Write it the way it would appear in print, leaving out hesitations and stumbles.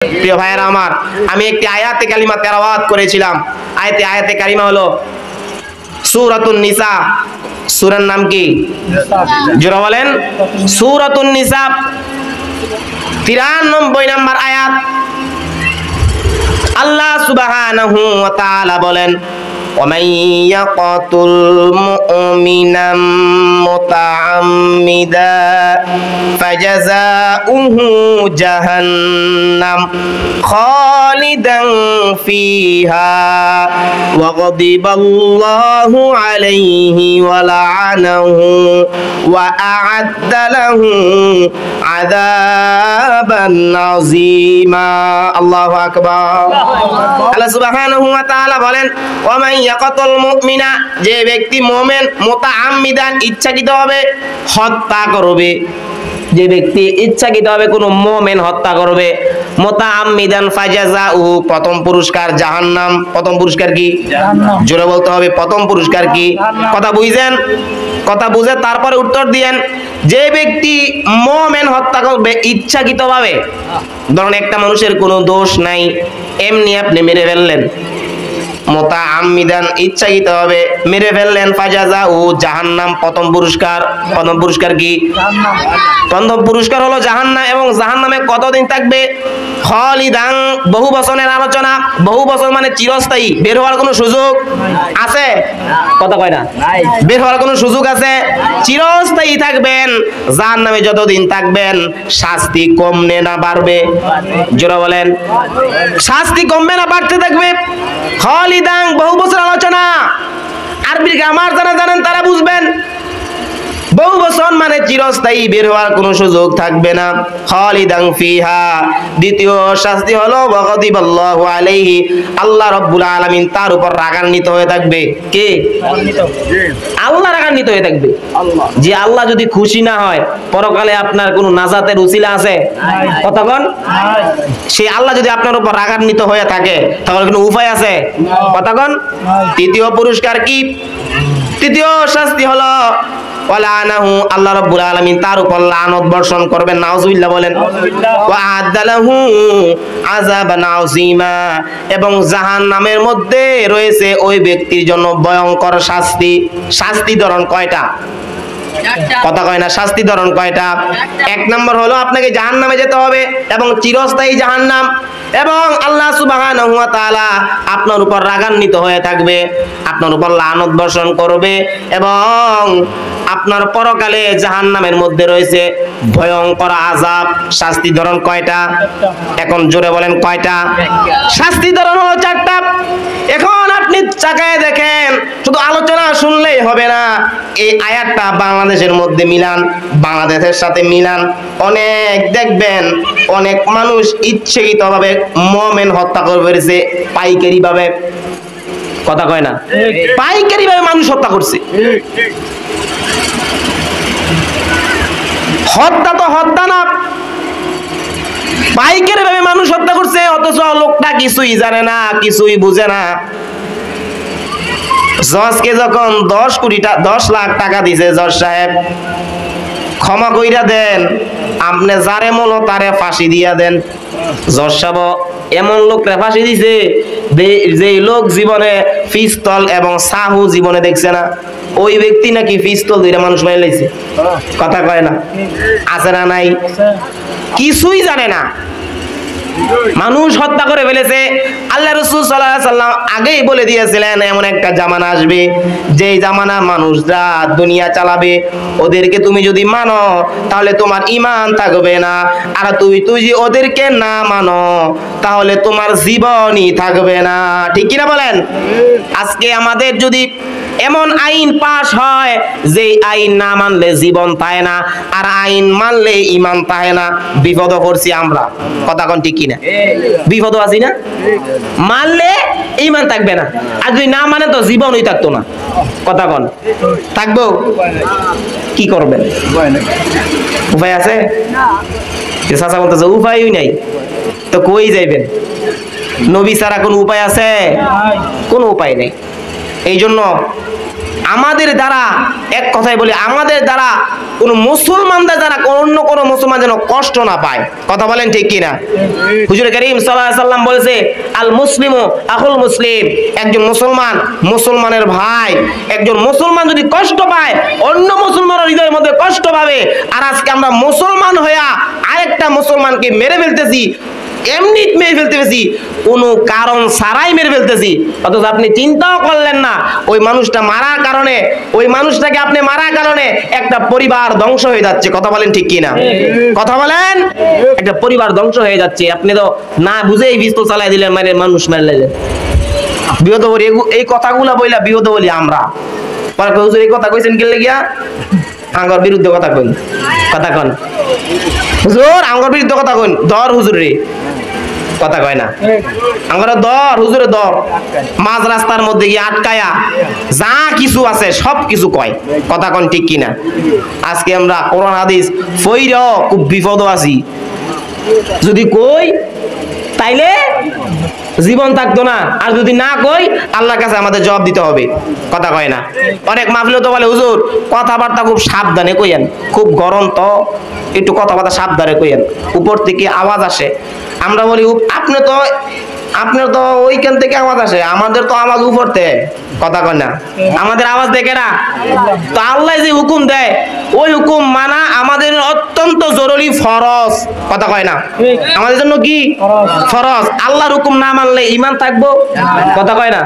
প্রিয় ভাইয়েরা আমার, আমি একটি আয়াতে কালিমা তেলাওয়াত করেছিলাম। আয়াতে কালিমা হলো সূরাতুন নিসা। সূরার নাম কি? জোরে বলেন। সূরাতুন নিসা 93 নম্বর আয়াত। আল্লাহ সুবহানাহু ওয়া তাআলা বলেন, ومن يقتل مؤمنا متعمدا فجزاؤه جهنم خالدا فيها وغضب الله عليه ولعنه وأعد له عذابا عظيما الله أكبر আল্লাহ সুবহানাহু ওয়া তাআলা বলেন, ওয়ামান ইয়াকাতুল মুমিনা, যে ব্যক্তি মুমিন মুতাআম্মিদান ইচ্ছাকৃতভাবে হত্যা করবে, যে ব্যক্তি ইচ্ছাকৃতভাবে কোনো মুমিন হত্যা করবে, মুতাআম্মিদান ফাজাজাউ, প্রথম পুরস্কার জাহান্নাম। প্রথম পুরস্কার কি? জাহান্নাম। জোরে বলতে হবে, প্রথম পুরস্কার কি? কথা বুঝেন? কথা বুঝে তারপরে উত্তর দিয়েন। যে ব্যক্তি মুমিন হত্যা করবে ইচ্ছাকৃতভাবে, ধরুন একটা মানুষের কোনো দোষ নাই, এমনি আপনি মেরে ফেললেন, মুতাআম্মিদান ইচ্ছাকৃতভাবে মেরে ফেললেন, ফাজাজাউ জাহান্নাম, প্রথম পুরস্কার। প্রথম পুরস্কার কি? জাহান্নাম। প্রথম পুরস্কার হলো জাহান্নাম। এবং জাহান্নামে কতদিন থাকবে? খালিদান, বহু বছরের আলোচনা। বহু বছর মানে চিরস্থায়ী। বের হওয়ার কোনো সুযোগ আছে? কথা কয় না। বের হওয়ার কোনো সুযোগ আছে? চিরস্থায়ী থাকবেন। জাহান্নামে যতদিন থাকবেন শাস্তি কমবে না বাড়বে? জোরে বলেন। শাস্তি কমবে না বাড়তে থাকবে? খালিদান, বহু বছর আলোচনা। আরবি গ্রামার যারা জানেন তারা বুঝবেন। বহু বছর মানে চিরস্থায়ী, বের হওয়ার কোনো সুযোগ থাকবে না। খালিদান ফিহা, দ্বিতীয় শাস্তি হলো ওয়াগদিবাল্লাহু আলাইহি, আল্লাহ রাব্বুল আলামিন তার উপর রাগান্বিত হয়ে থাকবে। কে? আল্লাহ রাগান্বিত হয়ে থাকবে। যে আল্লাহ যদি খুশি না হয়, পরকালে আপনার কোনো নাজাতের উসিলা আছে? কথা বল। সে আল্লাহ যদি আপনার উপর রাগান্বিত হয়ে থাকে তাহলে কোনো উপায় আছে? কথা বল। তৃতীয় পুরস্কার কি? তৃতীয় শাস্তি হলো ওয়ালানাহু, আল্লাহ রাব্বুল আলামিন তার উপর লানত বর্ষণ করবেন। নাউজুবিল্লাহ বলেন। ওয়া আদালাহু আযাবান আযীমা, এবং জাহান্নামের মধ্যে রয়েছে ওই ব্যক্তির জন্য ভয়ঙ্কর শাস্তি। শাস্তি ধরন কয়টা? কথা কয় না। শাস্তি ধরন কয়টা? এক নম্বর হলো আপনাকে জাহান্নামে যেতে হবে এবং চিরস্থায়ী জাহান্নাম, এবং আল্লাহ সুবহানাহু ওয়া তাআলা আপনার উপর রাগান্বিত হয়ে থাকবে, আপনার উপর লানত বর্ষণ করবে, এবং আপনার পরকালে জাহান্নামের মধ্যে রয়েছে ভয়ঙ্কর আযাব। শাস্তি ধরন কয়টা? এখন জোরে বলেন কয়টা? শাস্তি ধরন হলো 4টা। এখন আপনি চাকায় দেখেন, শুধু আলোচনা শুনলেই হবে না, এই আয়াতটা বাংলাদেশের মধ্যে মিলান, বাংলাদেশের সাথে মিলান। অনেক দেখবেন অনেক মানুষ ইচ্ছাকৃতভাবে মুমিন হত্যা করে ফেলেছে পাইকারি ভাবে। কথা কয় না। পাইকারি ভাবে মানুষ হত্যা করছে। হত্যা তো হত্যা না, পাইকারি ভাবে মানুষ হত্যা করছে, অথচ লোকটা কিছুই জানে না, কিছুই বুঝে না। জজকে যখন 10 লাখ টাকা দিছে, জজ সাহেব ক্ষমা কইরা দেন, আপনি যারে মনো তারে ফাঁসি দিয়া দেন। জজ সাহেব এমন লোকরে ফাঁসি দিছে যে লোক জীবনে পিস্তল এবং সাহু জীবনে দেখছে না। ওই ব্যক্তি নাকি পিস্তল দুইটা মানুষ মাইরে লাইছে। কথা কয় না। আছে না নাই? কিছুই জানে না, মানুষ হত্যা করে ফেলেছে। আল্লাহ রাসূল সাল্লাল্লাহু আলাইহি সাল্লাম আগেই বলে দিয়েছিলেন এমন একটা জামানা আসবে, যেই জামানা মানুষরা দুনিয়া চালাবে, ওদেরকে তুমি যদি মানো তাহলে তোমার ঈমান থাকবে না, আর তুই যদি ওদেরকে না মানো তাহলে তোমার জীবনই থাকবে না। ঠিক কি না বলেন? আজকে আমাদের যদি এমন আইন পাশ হয় যে আইন না মানলে জীবন থাকে না, আর আইন মানলে ঈমান থাকে না, বিপদ করছি আমরা। কথা কোন ঠিক কিনা? বিপদ আছি না? মানলে ঈমান থাকবে না, আর যদি না মানে তো জীবনই থাকতো না। কথা কোন থাকবো? কি করবেন? উপায় আছে? চাচা বলতেছে উপায়ই নাই, তো কই যাইবেন? নবী ছাড়া কোনো উপায় আছে? কোনো উপায় নেই। এই জন্য আমাদের দ্বারা এক কথায় বলি আমাদের দ্বারা কোন মুসলমানদের দ্বারা অন্য কোন মুসলমান যেন কষ্ট না পায়। কথা বলেন ঠিক কিনা? হুজুর করিম সাল্লাল্লাহু আলাইহি সাল্লাম বলেছে আল মুসলিমু আখুল মুসলিম, একজন মুসলমান মুসলমানের ভাই। একজন মুসলমান যদি কষ্ট পায় অন্য মুসলমানের হৃদয়ের মধ্যে কষ্ট পাবে। আর আজকে আমরা মুসলমান হইয়া আরেকটা মুসলমানকে মেরে ফেলতেছি, এমনি মেরে ফেলতেছি, কোনো কারণ ছাড়াই মেরে ফেলতেছি, অথচ আপনি চিন্তাও করলেন না ওই মানুষটা মারার কারণে, ওই মানুষটাকে আপনি মারার কারণে একটা পরিবার ধ্বংস হয়ে যাচ্ছে। কথা বলেন ঠিক কিনা? কথা বলেন, একটা পরিবার ধ্বংস হয়ে যাচ্ছে। আপনি তো না বুঝেই পিস্তল চালাই দিলেন, মারে মানুষ মারলেন। বিহত বলি এই কথাগুলা বইলা বিহত বলি আমরা হুজুর এই কথা কইছেন কি লাগিয়া আঙ্গর বিরুদ্ধে কথা কই, কথা কন হুজুর, আঙ্গর বিরুদ্ধে কথা কন, দর হুজুর রে, কথা কয় না আঙ্গর দর হুজুরে দর, মাঝ রাস্তার মধ্যে গিয়ে আটকায়া যা কিছু আছে সব কিছু কয়। কথা কন ঠিক কিনা? আজকে আমরা কোরআন হাদিস ফইরা খুব বিপদ আছি, যদি কই তাইলে জীবন থাকতো না, আর যদি না কই আল্লাহর কাছে আমাদের জবাব দিতে হবে। কথা কয় না? অনেক মাহফিলে তো বলে হুজুর কথাবার্তা খুব সাবধানে কইেন, খুব গরম তো একটু কথাবার্তা সাবধানে কইেন, উপর থেকে আওয়াজ আসে। আমরা বলি আপনার তো ওইখান থেকে আওয়াজ আসে, আমাদের তো আওয়াজ উপরতে। কথা কয় না? আমাদের আওয়াজ দেখে না তো, আল্লাহ যে হুকুম দেয় ওই হুকুম মানা আমাদের অত্যন্ত জরুরি ফরজ। কথা কয় না? আমাদের জন্য কি ফরজ? আল্লাহর হুকুম না মানলে ঈমান থাকবো? কথা কয় না?